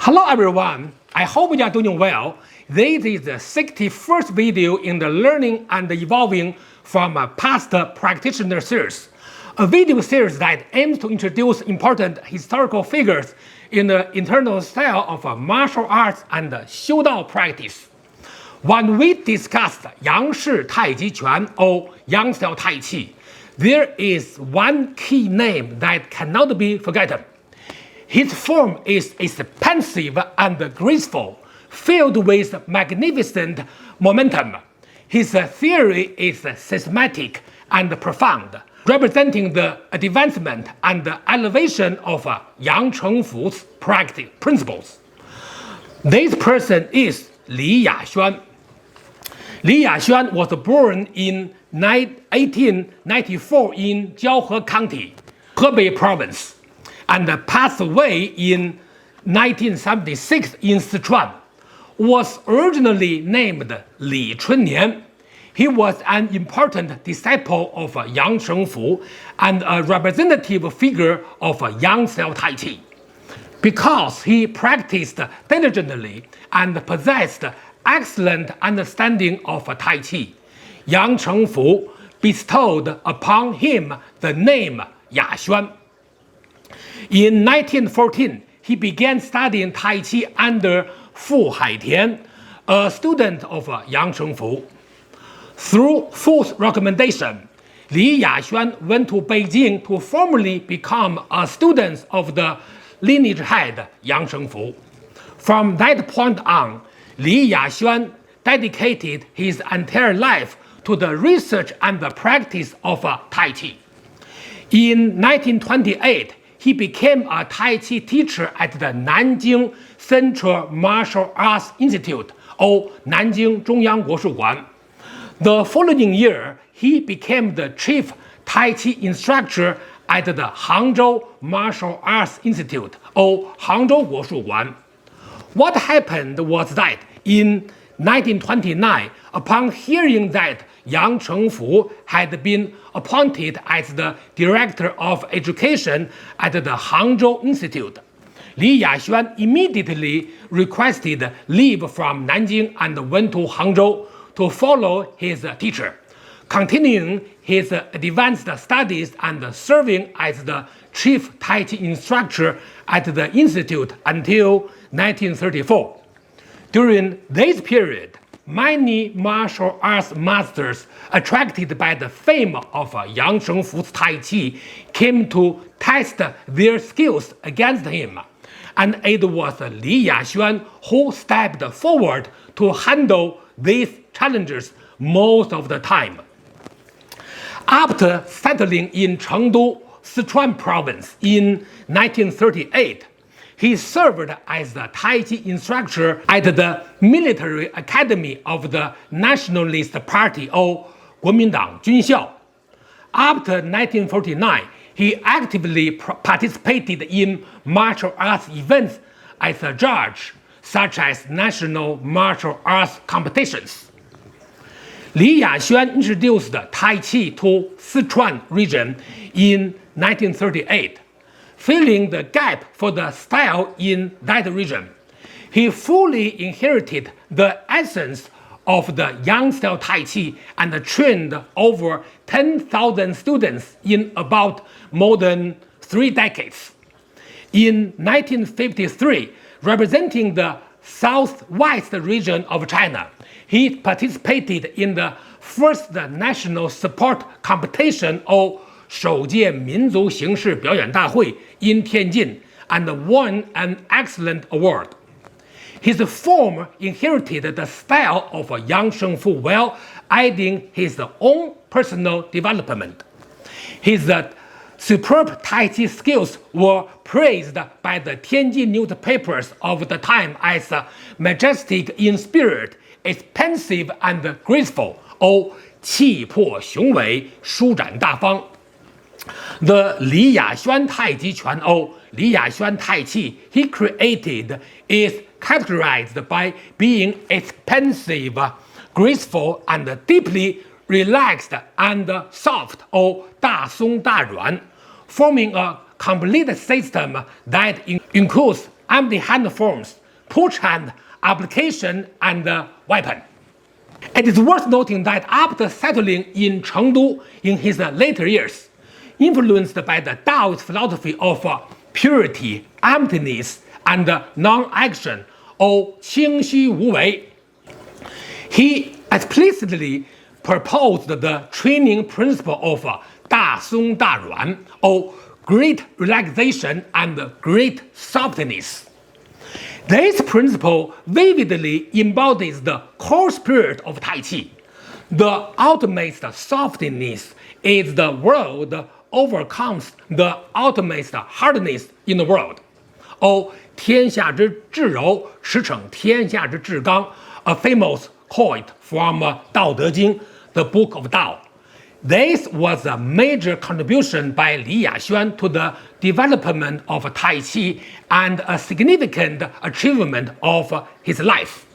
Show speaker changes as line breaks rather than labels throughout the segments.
Hello everyone, I hope you are doing well. This is the 61st video in the Learning and Evolving from a Past Practitioner series, a video series that aims to introduce important historical figures in the internal style of martial arts and Xiudao practice. When we discussed Yang Tai Chi Chuan or Yang style Tai Chi, there is one key name that cannot be forgotten. His form is expansive and graceful, filled with magnificent momentum. His theory is systematic and profound, representing the advancement and elevation of Yang Chengfu's practice principles. This person is Li Yaxuan. Li Yaxuan was born in 1894 in Jiaohe County, Hebei Province, and passed away in 1976 in Sichuan. Was originally named Li Chunnian. He was an important disciple of Yang Chengfu and a representative figure of Yang style Tai Chi. Because he practiced diligently and possessed excellent understanding of Tai Chi, Yang Chengfu bestowed upon him the name Yaxuan. In 1914, he began studying Tai Chi under Fu Haitian, a student of Yang Chengfu. Through Fu's recommendation, Li Yaxuan went to Beijing to formally become a student of the lineage head Yang Chengfu. From that point on, Li Yaxuan dedicated his entire life to the research and the practice of Tai Chi. In 1928, he became a Tai Chi teacher at the Nanjing Central Martial Arts Institute, or Nanjing 中央国术馆. The following year, he became the chief Tai Chi instructor at the Hangzhou Martial Arts Institute, or Hangzhou 国术馆. What happened was that in 1929, upon hearing that Yang Chengfu had been appointed as the director of education at the Hangzhou Institute, Li Yaxuan immediately requested leave from Nanjing and went to Hangzhou to follow his teacher, continuing his advanced studies and serving as the chief Tai Chi instructor at the institute until 1934. During this period, many martial arts masters attracted by the fame of Yang Chengfu's Tai Chi came to test their skills against him, and it was Li Yaxuan who stepped forward to handle these challenges most of the time. After settling in Chengdu, Sichuan province in 1938, he served as the Tai Chi instructor at the military academy of the Nationalist Party, or 国民党军校. After 1949, he actively participated in martial arts events as a judge, such as national martial arts competitions. Li Yaxuan introduced Tai Chi to Sichuan region in 1938. Filling the gap for the style in that region. He fully inherited the essence of the Yang style Tai Chi and trained over 10,000 students in about more than 3 decades. In 1953, representing the southwest region of China, he participated in the first national sport competition, or 首届民族形式表演大会 in Tianjin, and won an excellent award. His form inherited the style of Yang Chengfu while adding his own personal development. His superb Tai Chi skills were praised by the Tianjin newspapers of the time as majestic in spirit, expansive and graceful, or 气魄雄伟，舒展大方. The Li Yaxuan Tai Chi Chuan, or Li Yaxuan Tai Chi he created is characterized by being expansive, graceful, and deeply relaxed and soft, or 大松大软, forming a complete system that includes empty hand forms, push hand, application, and weapon. It is worth noting that after settling in Chengdu in his later years, influenced by the Taoist philosophy of purity, emptiness, and non-action, or 清虚无为, he explicitly proposed the training principle of Song Da Ruan, or great relaxation and great softness. This principle vividly embodies the core spirit of Tai Chi. The ultimate softness is the world overcomes the ultimate hardness in the world. 哦，天下之至柔，驰骋天下之至刚, a famous quote from 道德经, the book of Tao. This was a major contribution by Li Yaxuan to the development of Tai Chi and a significant achievement of his life.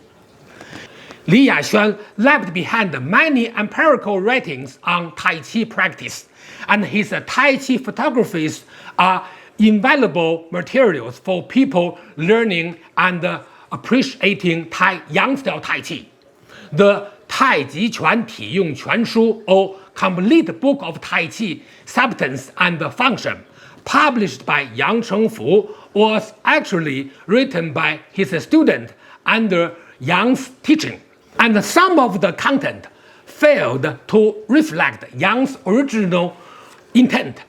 Li Yaxuan left behind many empirical writings on Tai Chi practice, and his Tai Chi photographies are invaluable materials for people learning and appreciating Yang style Tai Chi. The 太极拳体用全书 or Complete Book of Tai Chi Substance and Function, published by Yang Chengfu, was actually written by his student under Yang's teaching, and some of the content failed to reflect Yang's original intent.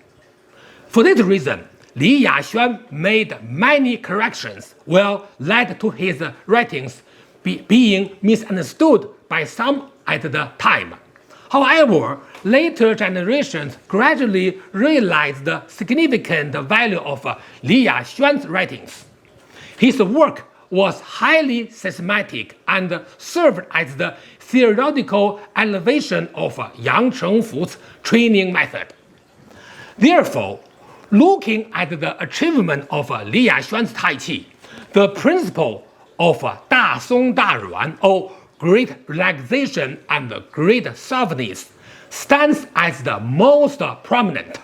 For this reason, Li Yaxuan made many corrections, which led to his writings being misunderstood by some at the time. However, later generations gradually realized the significant value of Li Yaxuan's writings. His work was highly systematic and served as the theoretical elevation of Yang Chengfu's training method. Therefore, looking at the achievement of Li Yaxuan's Tai Chi, the principle of Song Da Ruan, or great relaxation and great softness, stands as the most prominent.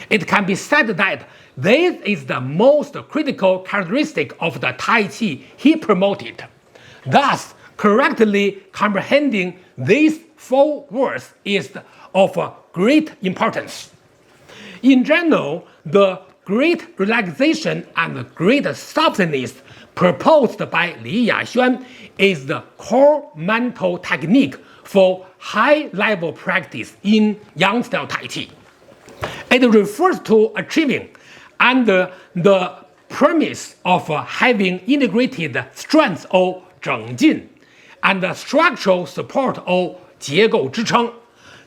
It can be said that this is the most critical characteristic of the Tai Chi he promoted. Thus, correctly comprehending these four words is of great importance. In general, the great relaxation and great softness proposed by Li Yaxuan is the core mental technique for high-level practice in Yang style Tai Chi. It refers to achieving under the premise of having integrated strength or 整进 and structural support or 结构支撑,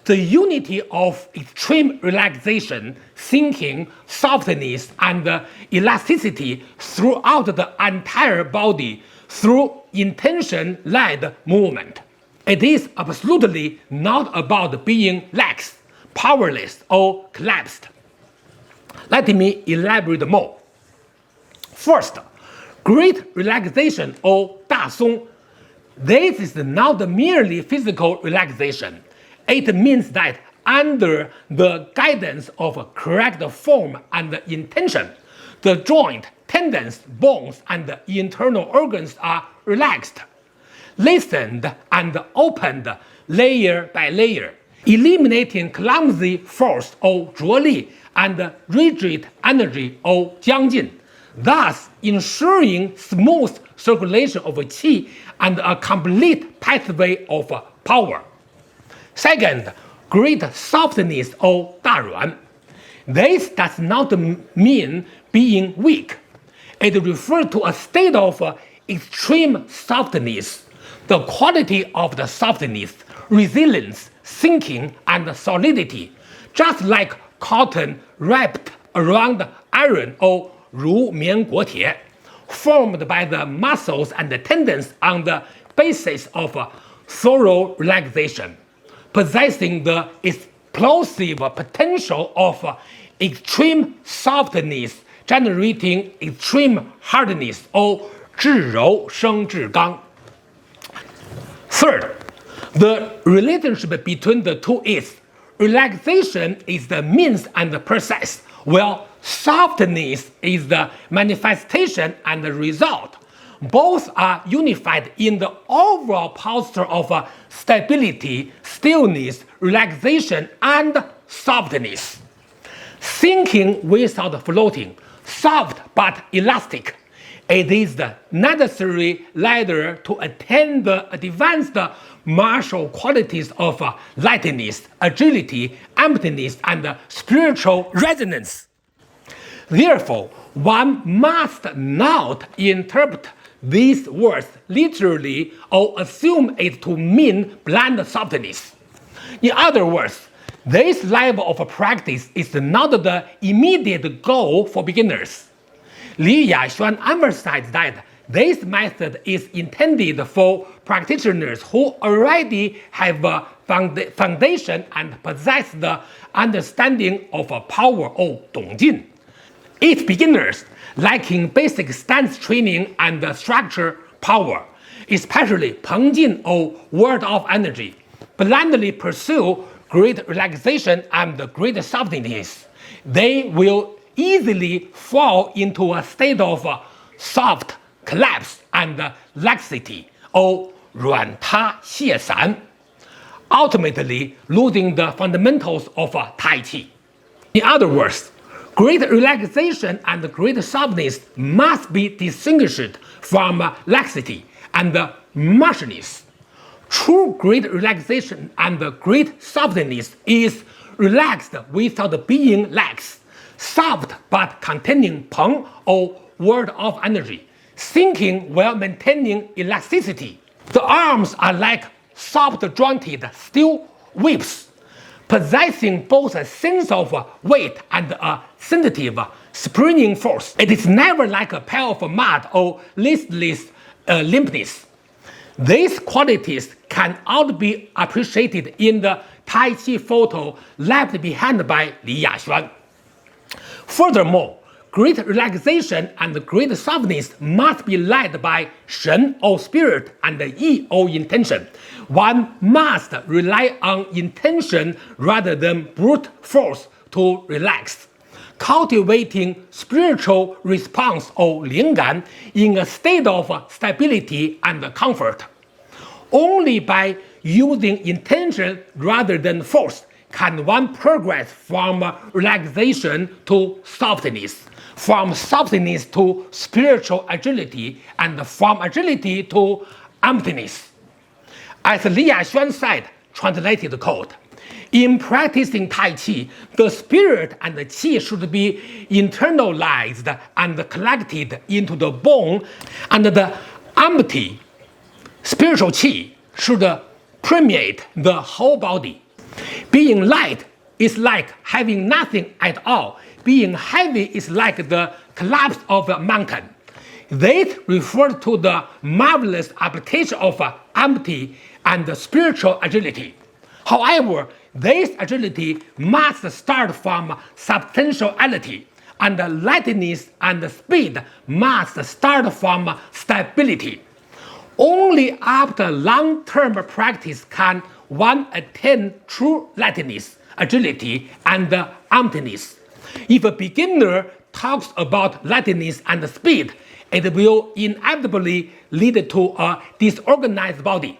the unity of extreme relaxation, sinking, softness, and elasticity throughout the entire body through intention-led movement. It is absolutely not about being lax, powerless, or collapsed. Let me elaborate more. First, great relaxation or 大松. This is not merely physical relaxation. It means that under the guidance of correct form and intention, the joint, tendons, bones, and internal organs are relaxed, loosened, and opened layer by layer, eliminating clumsy force or 着力 and rigid energy or 僵劲, thus ensuring smooth circulation of qi and a complete pathway of power. Second, great softness or 大软. This does not mean being weak. It refers to a state of extreme softness, the quality of the softness, resilience, sinking, and solidity, just like cotton wrapped around iron or 如棉裹铁, formed by the muscles and the tendons on the basis of thorough relaxation, possessing the explosive potential of extreme softness, generating extreme hardness or 至柔生至刚. Third, the relationship between the two is relaxation is the means and the process, while softness is the manifestation and the result. Both are unified in the overall posture of stability, stillness, relaxation, and softness. Thinking without floating, soft but elastic. It is the necessary ladder to attain the advanced martial qualities of lightness, agility, emptiness, and spiritual resonance. Therefore, one must not interpret these words literally or assume it to mean blind softness. In other words, this level of practice is not the immediate goal for beginners. Li Yaxuan emphasized that this method is intended for practitioners who already have a foundation and possess the understanding of power or dongjin. If beginners lacking basic stance training and structure power, especially pengjin or word of energy, blindly pursue great relaxation and great softness, they will easily fall into a state of soft collapse and laxity, or 软塌泄散, ultimately losing the fundamentals of Tai Chi. In other words, great relaxation and great softness must be distinguished from laxity and marshness. True great relaxation and great softness is relaxed without being lax, soft but containing peng or word of energy, thinking while maintaining elasticity. The arms are like soft-jointed steel whips, possessing both a sense of weight and a sensitive springing force. It is never like a pair of mud or listless limpness. These qualities can all be appreciated in the Tai Chi photo left behind by Li Yaxuan. Furthermore, great relaxation and great softness must be led by Shen or spirit and Yi or intention. One must rely on intention rather than brute force to relax, cultivating spiritual response or 灵感 in a state of stability and comfort. Only by using intention rather than force can one progress from relaxation to softness, from softness to spiritual agility, and from agility to emptiness. As Li Yaxuan said, translated quote, in practicing Tai Chi, the spirit and the Qi should be internalized and collected into the bone, and the empty spiritual Qi should permeate the whole body. Being light is like having nothing at all. Being heavy is like the collapse of a mountain. This refers to the marvelous application of empty and spiritual agility. However, this agility must start from substantiality, and lightness and speed must start from stability. Only after long-term practice can one attain true lightness, agility, and emptiness. If a beginner talks about lightness and speed, it will inevitably lead to a disorganized body.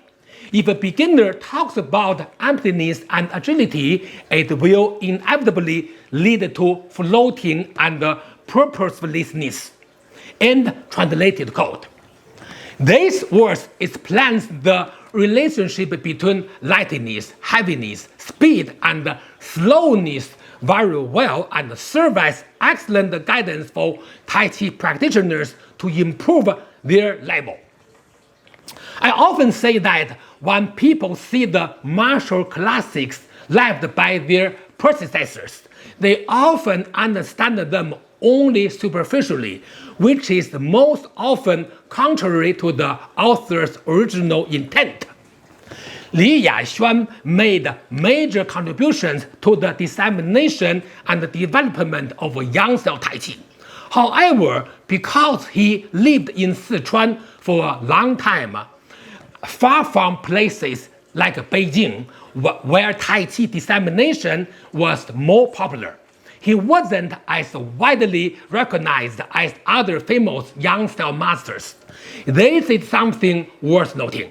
If a beginner talks about emptiness and agility, it will inevitably lead to floating and purposelessness. End translated quote. This verse explains the relationship between lightness, heaviness, speed, and slowness very well and serve as excellent guidance for Tai Chi practitioners to improve their level. I often say that when people see the martial classics left by their predecessors, they often understand them only superficially, which is most often contrary to the author's original intent. Li Yaxuan made major contributions to the dissemination and development of Yang-style Tai Chi. However, because he lived in Sichuan for a long time, far from places like Beijing, where Tai Chi dissemination was more popular, he wasn't as widely recognized as other famous Yang style masters. This is something worth noting.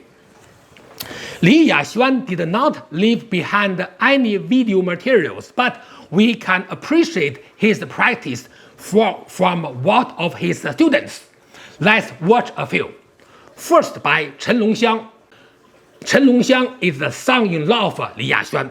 Li Yaxuan did not leave behind any video materials, but we can appreciate his practice from one of his students. Let's watch a few. First by Chen Longxiang. Chen Longxiang is the son-in-law of Li Yaxuan.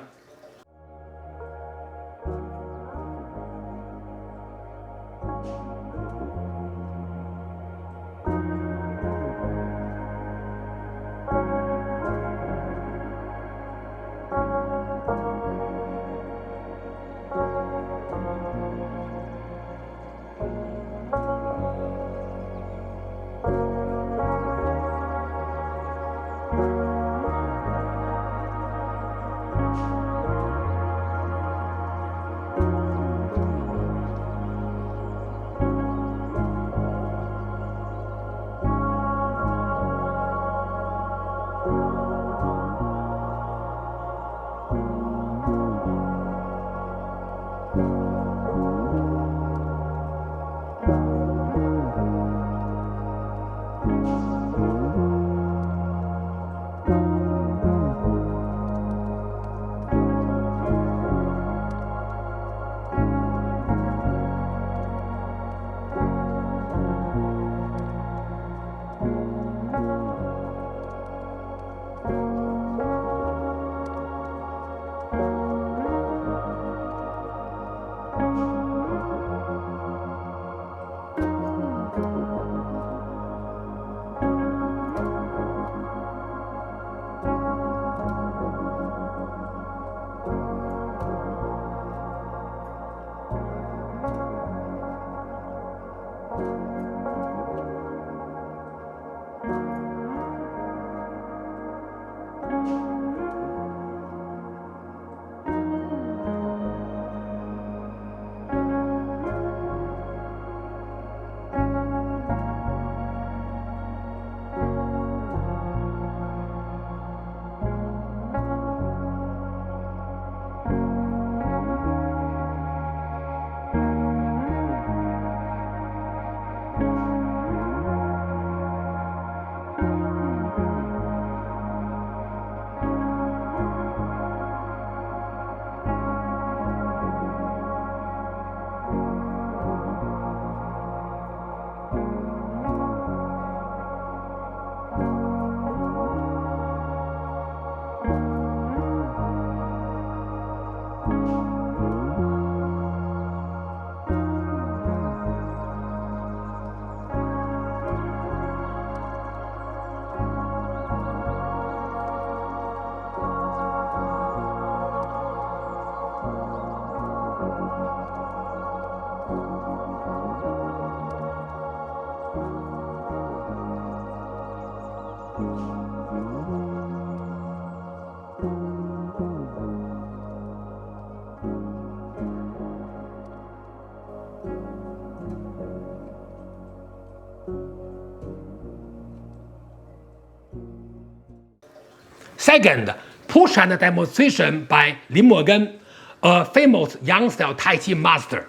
Second, push and demonstration by Lin Mogen, a famous Yang-style Tai Chi master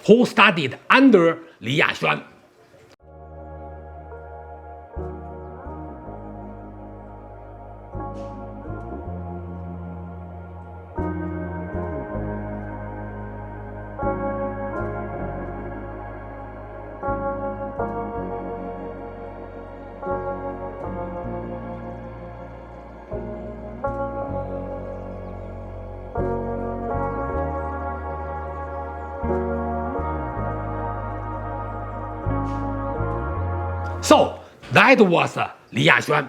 who studied under Li Yaxuan. So that was Li Yaxuan.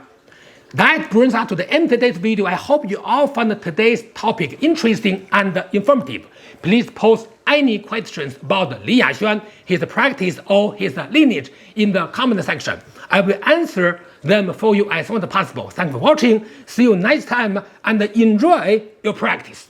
That brings us to the end of today's video. I hope you all found today's topic interesting and informative. Please post any questions about Li Yaxuan, his practice, or his lineage in the comment section. I will answer them for you as soon as possible. Thanks for watching. See you next time and enjoy your practice.